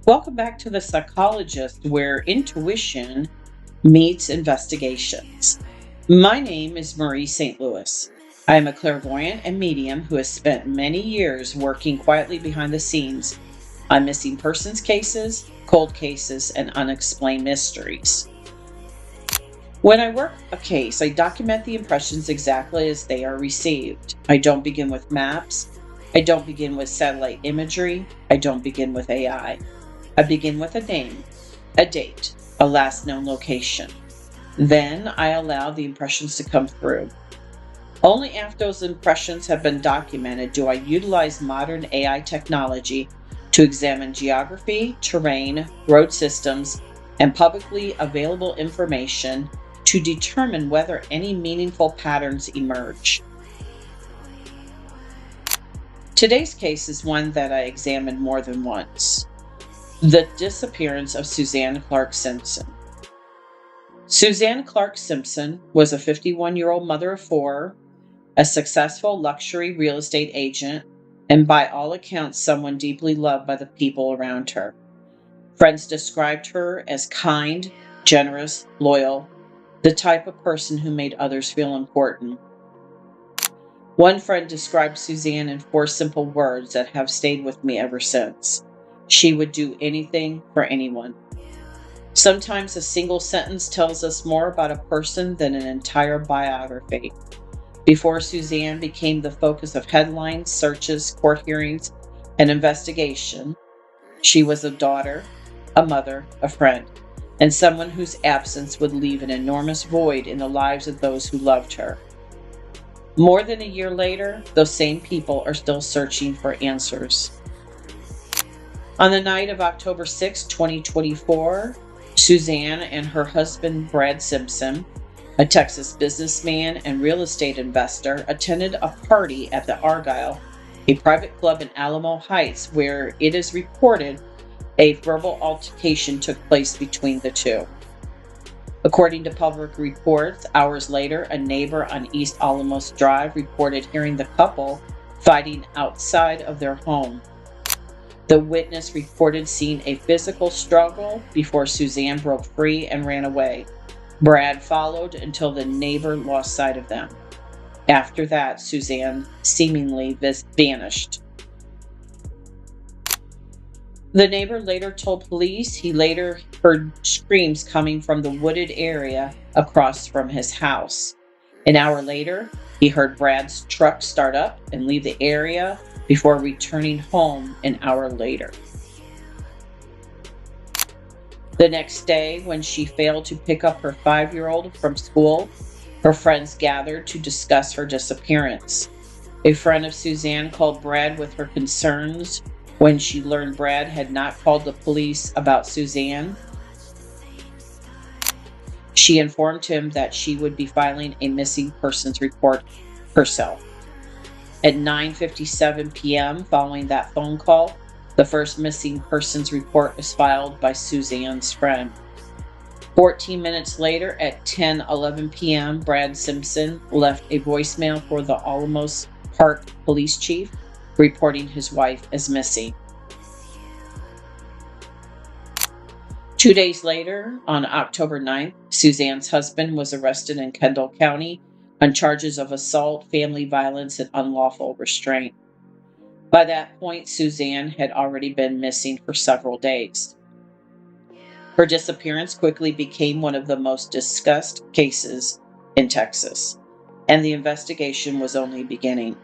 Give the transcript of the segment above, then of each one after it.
Welcome back to the Psychologist, where intuition meets investigations. My name is Marie St. Louis. I am a clairvoyant and medium who has spent many years working quietly behind the scenes on missing persons cases, cold cases, and unexplained mysteries. When I work a case, I document the impressions exactly as they are received. I don't begin with maps. I don't begin with satellite imagery. I don't begin with AI. I begin with a name, a date, a last known location. Then I allow the impressions to come through. Only after those impressions have been documented do I utilize modern AI technology to examine geography, terrain, road systems, and publicly available information to determine whether any meaningful patterns emerge. Today's case is one that I examined more than once. The disappearance of Suzanne Clark Simpson. Suzanne Clark Simpson was a 51-year-old mother of four, a successful luxury real estate agent, and by all accounts, someone deeply loved by the people around her. Friends described her as kind, generous, loyal, the type of person who made others feel important. One friend described Suzanne in four simple words that have stayed with me ever since. She would do anything for anyone. Sometimes a single sentence tells us more about a person than an entire biography. Before Suzanne became the focus of headlines, searches, court hearings, and investigation, she was a daughter, a mother, a friend, and someone whose absence would leave an enormous void in the lives of those who loved her. More than a year later, those same people are still searching for answers. On the night of October 6, 2024, Suzanne and her husband, Brad Simpson, a Texas businessman and real estate investor, attended a party at the Argyle, a private club in Alamo Heights, where it is reported a verbal altercation took place between the two. According to public reports, hours later, a neighbor on East Alamos Drive reported hearing the couple fighting outside of their home. The witness reported seeing a physical struggle before Suzanne broke free and ran away. Brad followed until the neighbor lost sight of them. After that, Suzanne seemingly vanished. The neighbor later told police he later heard screams coming from the wooded area across from his house. An hour later, he heard Brad's truck start up and leave the area before returning home an hour later. The next day, when she failed to pick up her 5-year-old from school, her friends gathered to discuss her disappearance. A friend of Suzanne called Brad with her concerns when she learned Brad had not called the police about Suzanne. She informed him that she would be filing a missing persons report herself. At 9:57 p.m., following that phone call, the first missing persons report was filed by Suzanne's friend. 14 minutes later, at 10:11 p.m., Brad Simpson left a voicemail for the Olmos Park police chief, reporting his wife as missing. 2 days later, on October 9th, Suzanne's husband was arrested in Kendall County on charges of assault, family violence, and unlawful restraint. By that point, Suzanne had already been missing for several days. Her disappearance quickly became one of the most discussed cases in Texas, and the investigation was only beginning.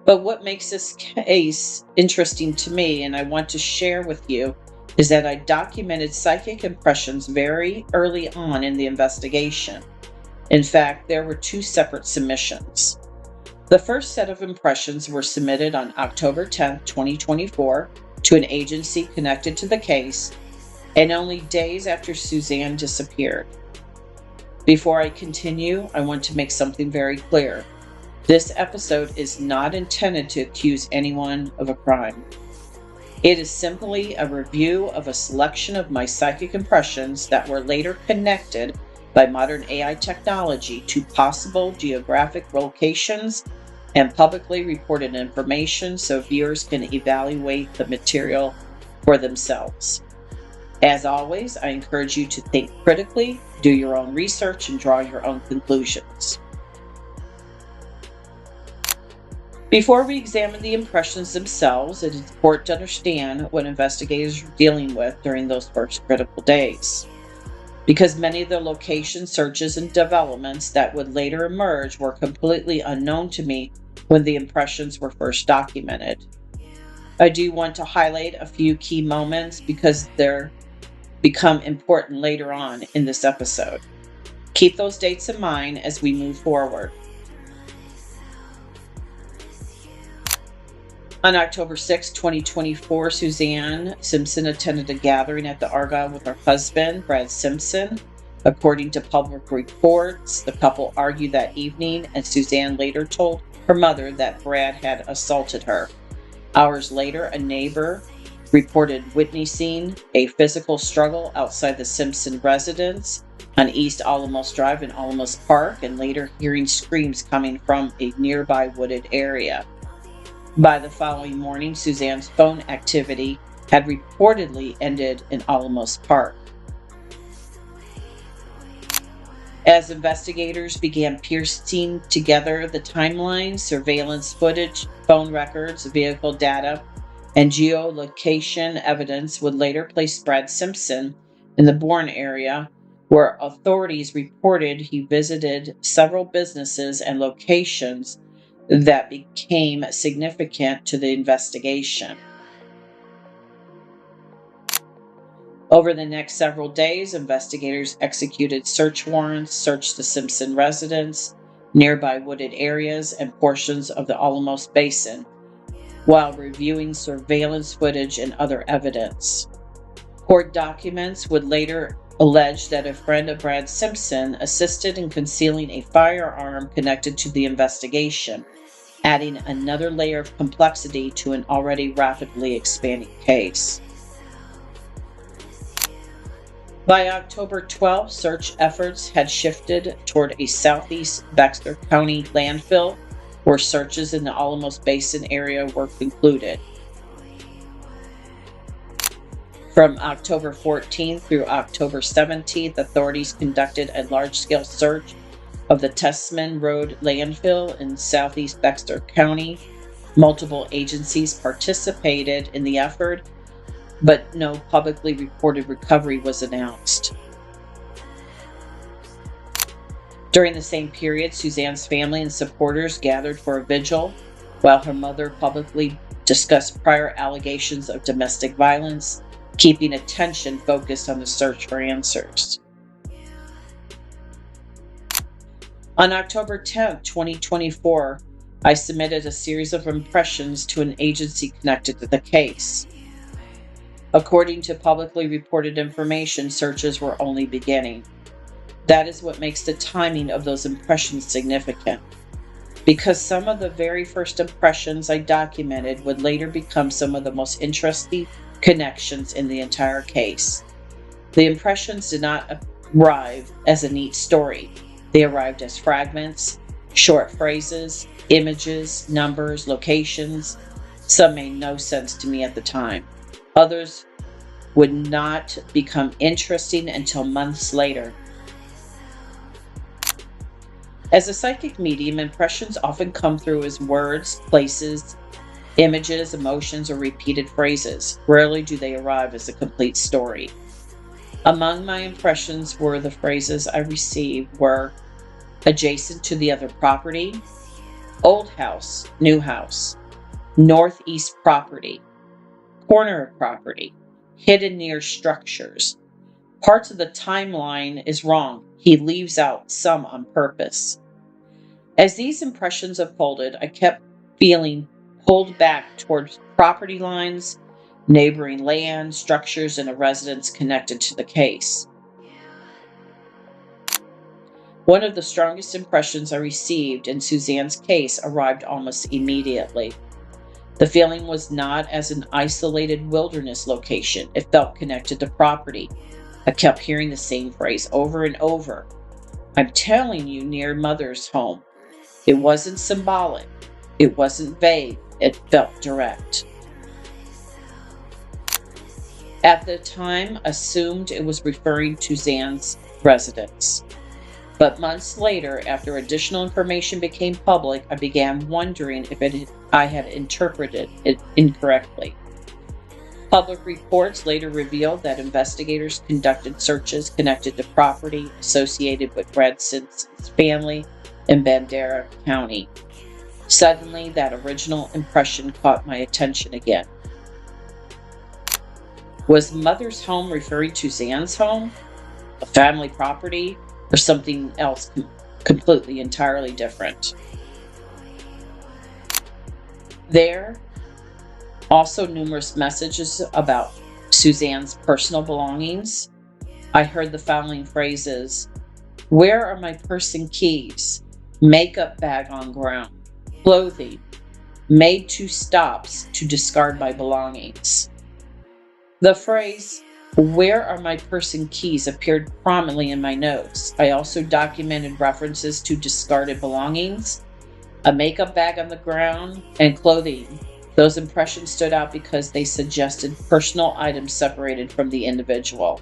But what makes this case interesting to me, and I want to share with you, is that I documented psychic impressions very early on in the investigation. In fact, there were 2 separate submissions. The first set of impressions were submitted on October 10, 2024, to an agency connected to the case, and only days after Suzanne disappeared. Before I continue, I want to make something very clear. This episode is not intended to accuse anyone of a crime. It is simply a review of a selection of my psychic impressions that were later connected by modern AI technology to possible geographic locations and publicly reported information so viewers can evaluate the material for themselves. As always, I encourage you to think critically, do your own research, and draw your own conclusions. Before we examine the impressions themselves, it is important to understand what investigators are dealing with during those first critical days. Because many of the location searches and developments that would later emerge were completely unknown to me when the impressions were first documented. I do want to highlight a few key moments because they're become important later on in this episode. Keep those dates in mind as we move forward. On October 6, 2024, Suzanne Simpson attended a gathering at the Argyle with her husband, Brad Simpson. According to public reports, the couple argued that evening, and Suzanne later told her mother that Brad had assaulted her. Hours later, a neighbor reported witnessing a physical struggle outside the Simpson residence on East Alamos Drive in Olmos Park, and later hearing screams coming from a nearby wooded area. By the following morning, Suzanne's phone activity had reportedly ended in Alamos Park. As investigators began piecing together the timeline, surveillance footage, phone records, vehicle data, and geolocation evidence would later place Brad Simpson in the Bourne area, where authorities reported he visited several businesses and locations that became significant to the investigation. Over the next several days, investigators executed search warrants, searched the Simpson residence, nearby wooded areas, and portions of the Alamos Basin, while reviewing surveillance footage and other evidence. Court documents would later allege that a friend of Brad Simpson assisted in concealing a firearm connected to the investigation, adding another layer of complexity to an already rapidly expanding case. By October 12, search efforts had shifted toward a southeast Baxter County landfill, where searches in the Alamos Basin area were concluded. From October 14th through October 17th, authorities conducted a large-scale search of the Tessman Road landfill in southeast Baxter County. Multiple agencies participated in the effort, but no publicly reported recovery was announced. During the same period, Suzanne's family and supporters gathered for a vigil, while her mother publicly discussed prior allegations of domestic violence, keeping attention focused on the search for answers. On October 10, 2024, I submitted a series of impressions to an agency connected to the case. According to publicly reported information, searches were only beginning. That is what makes the timing of those impressions significant, because some of the very first impressions I documented would later become some of the most interesting connections in the entire case. The impressions did not arrive as a neat story. They arrived as fragments, short phrases, images, numbers, locations. Some made no sense to me at the time. Others would not become interesting until months later. As a psychic medium, impressions often come through as words, places, images, emotions, or repeated phrases. Rarely do they arrive as a complete story. Among my impressions were the phrases I received were adjacent to the other property, old house, new house, northeast property, corner of property, hidden near structures. Parts of the timeline is wrong. He leaves out some on purpose. As these impressions unfolded, I kept feeling pulled back towards property lines, neighboring land, structures, and a residence connected to the case. One of the strongest impressions I received in Suzanne's case arrived almost immediately. The feeling was not as an isolated wilderness location. It felt connected to property. I kept hearing the same phrase over and over. I'm telling you, near mother's home. It wasn't symbolic. It wasn't vague, it felt direct. At the time, assumed it was referring to Zan's residence. But months later, after additional information became public, I began wondering if I had interpreted it incorrectly. Public reports later revealed that investigators conducted searches connected to property associated with Brad Simpson's family in Bandera County. Suddenly, that original impression caught my attention again. Was Mother's home referring to Zan's home, a family property, or something else completely entirely different? There also numerous messages about Suzanne's personal belongings. I heard the following phrases: "Where are my purse and keys? Makeup bag on ground. Clothing. Made 2 stops to discard my belongings." The phrase, "Where are my purse and keys?" appeared prominently in my notes. I also documented references to discarded belongings, a makeup bag on the ground, and clothing. Those impressions stood out because they suggested personal items separated from the individual.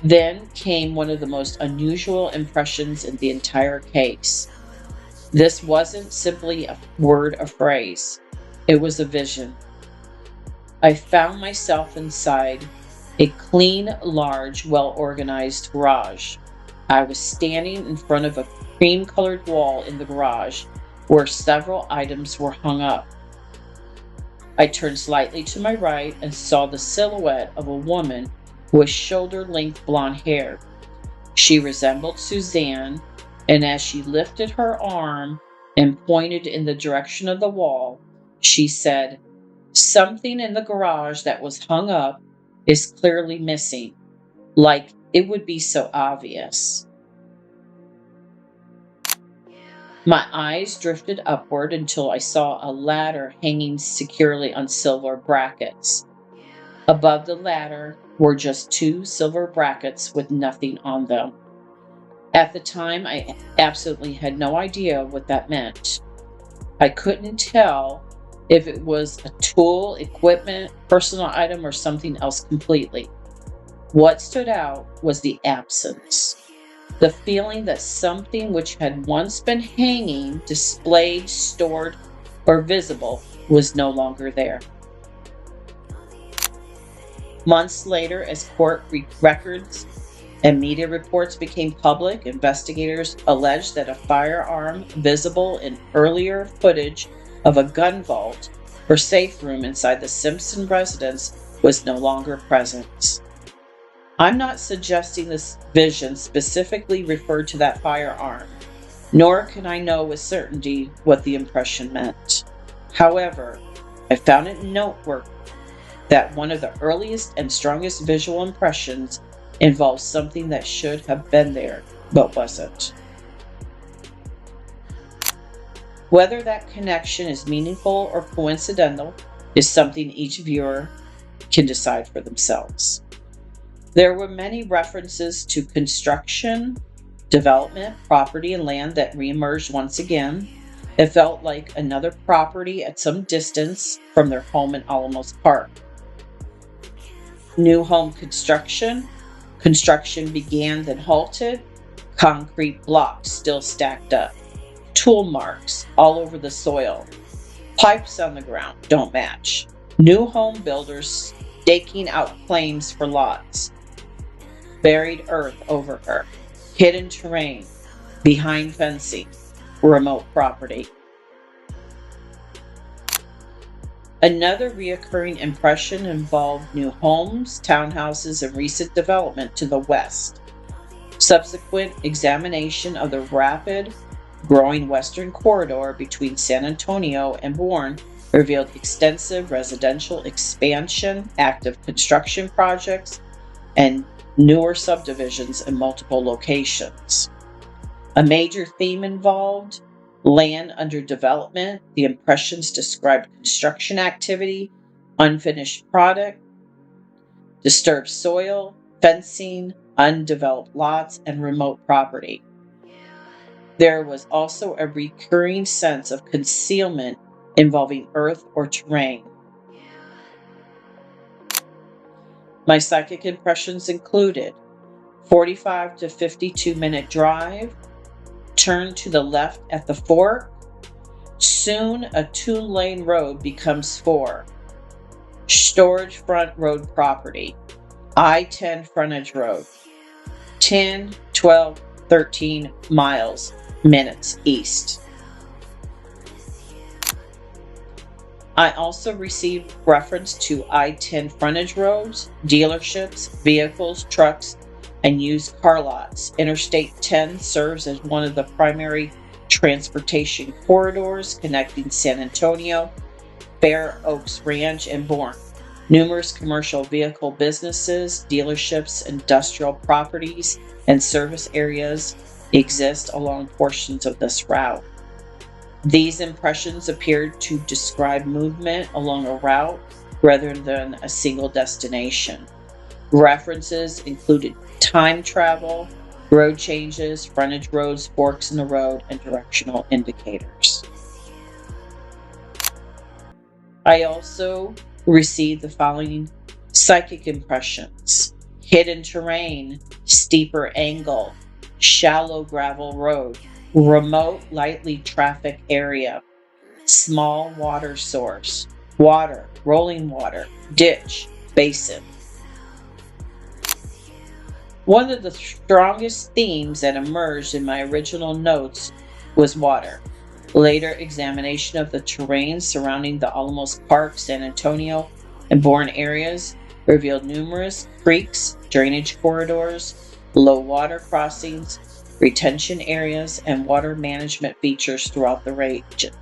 Then came one of the most unusual impressions in the entire case. This wasn't simply a word or phrase, it was a vision. I found myself inside a clean, large, well-organized garage. I was standing in front of a cream-colored wall in the garage where several items were hung up. I turned slightly to my right and saw the silhouette of a woman with shoulder-length blonde hair. She resembled Suzanne, and as she lifted her arm and pointed in the direction of the wall, she said, "Something in the garage that was hung up is clearly missing, like it would be so obvious." My eyes drifted upward until I saw a ladder hanging securely on silver brackets. Above the ladder were just 2 silver brackets with nothing on them. At the time, I absolutely had no idea what that meant. I couldn't tell if it was a tool, equipment, personal item, or something else completely. What stood out was the absence. The feeling that something which had once been hanging, displayed, stored, or visible was no longer there. Months later, as court records and media reports became public, investigators alleged that a firearm visible in earlier footage of a gun vault or safe room inside the Simpson residence was no longer present. I'm not suggesting this vision specifically referred to that firearm, nor can I know with certainty what the impression meant. However, I found it noteworthy that one of the earliest and strongest visual impressions involves something that should have been there, but wasn't. Whether that connection is meaningful or coincidental is something each viewer can decide for themselves. There were many references to construction, development, property, and land that reemerged once again. It felt like another property at some distance from their home in Alamos Park. New home construction. Construction began, then halted. Concrete blocks still stacked up. Tool marks all over the soil. Pipes on the ground don't match. New home builders staking out claims for lots. Buried earth over her. Hidden terrain. Behind fencing. Remote property. Another reoccurring impression involved new homes, townhouses, and recent development to the west. Subsequent examination of the rapid growing western corridor between San Antonio and Bourne revealed extensive residential expansion, active construction projects, and newer subdivisions in multiple locations. A major theme involved land under development. The impressions described construction activity, unfinished product, disturbed soil, fencing, undeveloped lots, and remote property. There was also a recurring sense of concealment involving earth or terrain. My psychic impressions included 45 to 52-minute drive, turn to the left at the fork, soon a 2-lane road becomes 4, storage front road property, I-10 frontage road, 10, 12, 13 miles, minutes east. I also received reference to I-10 frontage roads, dealerships, vehicles, trucks, and used car lots. Interstate 10 serves as one of the primary transportation corridors connecting San Antonio, Fair Oaks Ranch, and Bourne. Numerous commercial vehicle businesses, dealerships, industrial properties, and service areas exist along portions of this route. These impressions appeared to describe movement along a route rather than a single destination. References included time travel, road changes, frontage roads, forks in the road, and directional indicators. I also received the following psychic impressions: hidden terrain, steeper angle, shallow gravel road, remote lightly trafficked area, small water source, water, rolling water, ditch, basin. One of the strongest themes that emerged in my original notes was water. Later examination of the terrain surrounding the Olmos Park, San Antonio, and Bourne areas revealed numerous creeks, drainage corridors, low water crossings, retention areas, and water management features throughout the region.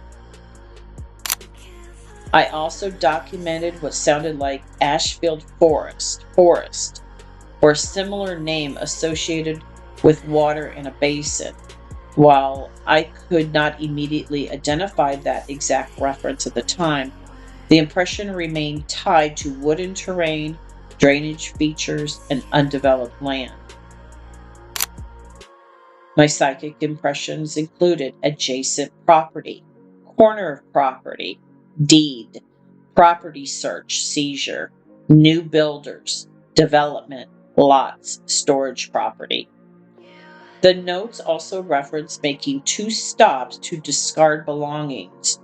I also documented what sounded like Ashfield Forest, or a similar name associated with water in a basin. While I could not immediately identify that exact reference at the time, the impression remained tied to wooden terrain, drainage features, and undeveloped land. My psychic impressions included adjacent property, corner of property, deed, property search, seizure, new builders, development, lots, storage property. The notes also reference making 2 stops to discard belongings: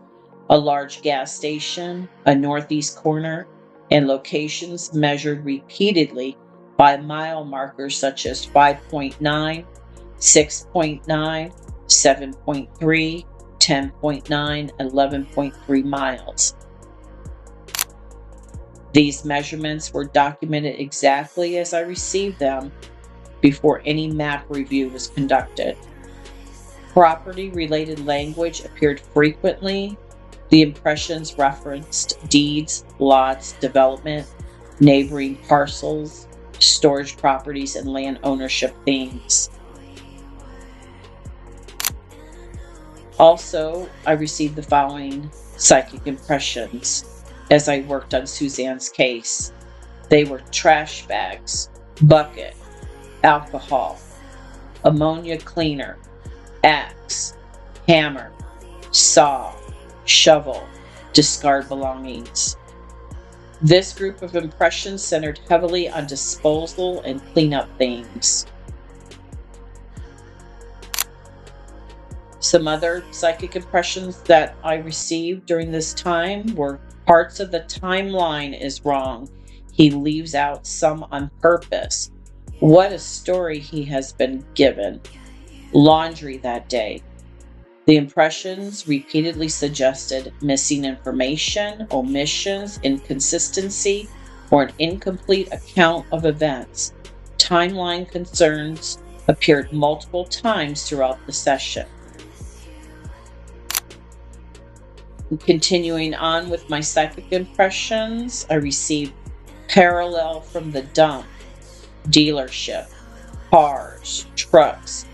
a large gas station, a northeast corner, and locations measured repeatedly by mile markers such as 5.9, 6.9, 7.3, 10.9, 11.3 miles. These measurements were documented exactly as I received them before any map review was conducted. Property-related language appeared frequently. The impressions referenced deeds, lots, development, neighboring parcels, storage properties, and land ownership themes. Also, I received the following psychic impressions as I worked on Suzanne's case. They were trash bags, bucket, alcohol, ammonia cleaner, axe, hammer, saw, shovel, discard belongings. This group of impressions centered heavily on disposal and cleanup themes. Some other psychic impressions that I received during this time were parts of the timeline is wrong. He leaves out some on purpose. What a story he has been given. Laundry that day. The impressions repeatedly suggested missing information, omissions, inconsistency, or an incomplete account of events. Timeline concerns appeared multiple times throughout the session. Continuing on with my psychic impressions, I received parallel from the dump, dealership, cars, trucks,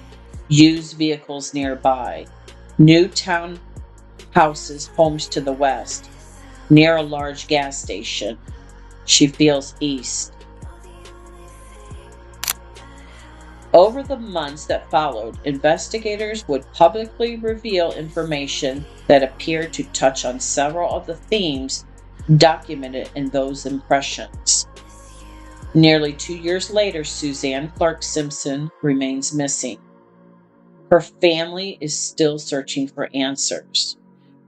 used vehicles nearby, new town houses, homes to the west, near a large gas station. She feels east. Over the months that followed, investigators would publicly reveal information that appeared to touch on several of the themes documented in those impressions. Nearly 2 years later, Suzanne Clark Simpson remains missing. Her family is still searching for answers.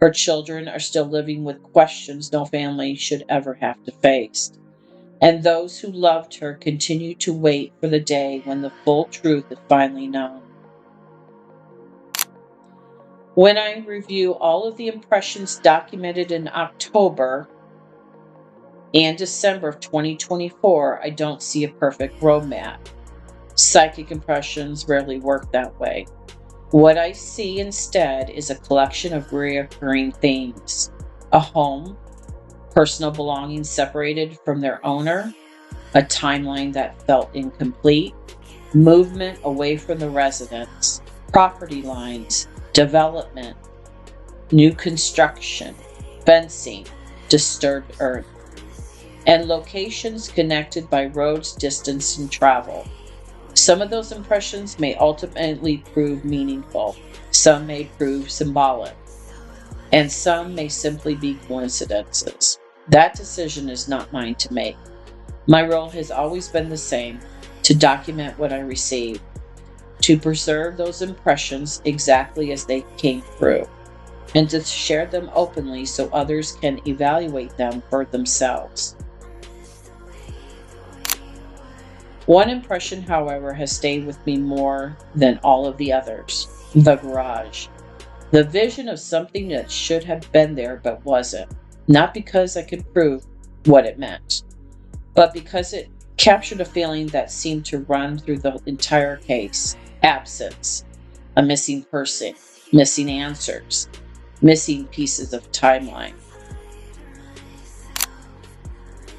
Her children are still living with questions no family should ever have to face. And those who loved her continue to wait for the day when the full truth is finally known. When I review all of the impressions documented in October and December of 2024, I don't see a perfect roadmap. Psychic impressions rarely work that way. What I see instead is a collection of recurring themes: a home, personal belongings separated from their owner, a timeline that felt incomplete, movement away from the residence, property lines, development, new construction, fencing, disturbed earth, and locations connected by roads, distance, and travel. Some of those impressions may ultimately prove meaningful, some may prove symbolic, and some may simply be coincidences. That decision is not mine to make. My role has always been the same: to document what I receive, to preserve those impressions exactly as they came through, and to share them openly so others can evaluate them for themselves. One impression, however, has stayed with me more than all of the others: the garage. The vision of something that should have been there but wasn't. Not because I could prove what it meant, but because it captured a feeling that seemed to run through the entire case: absence, a missing person, missing answers, missing pieces of timeline.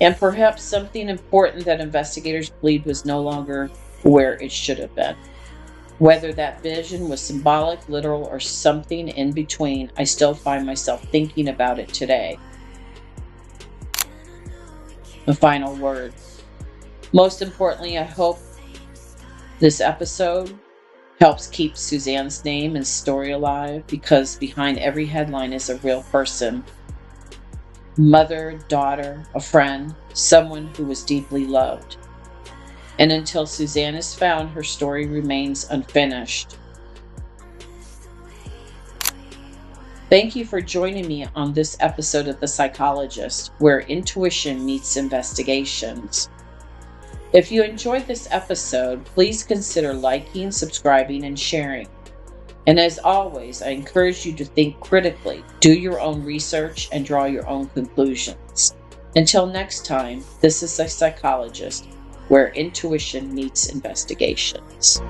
And perhaps something important that investigators believed was no longer where it should have been. Whether that vision was symbolic, literal, or something in between, I still find myself thinking about it today. The final word. Most importantly, I hope this episode helps keep Suzanne's name and story alive, because behind every headline is a real person. Mother, daughter, a friend, someone who was deeply loved. And until Suzanne is found, her story remains unfinished. Thank you for joining me on this episode of The Psicologyst, where intuition meets investigations. If you enjoyed this episode, please consider liking, subscribing, and sharing. And as always, I encourage you to think critically, do your own research, and draw your own conclusions. Until next time, this is The Psicologyst, where intuition meets investigations.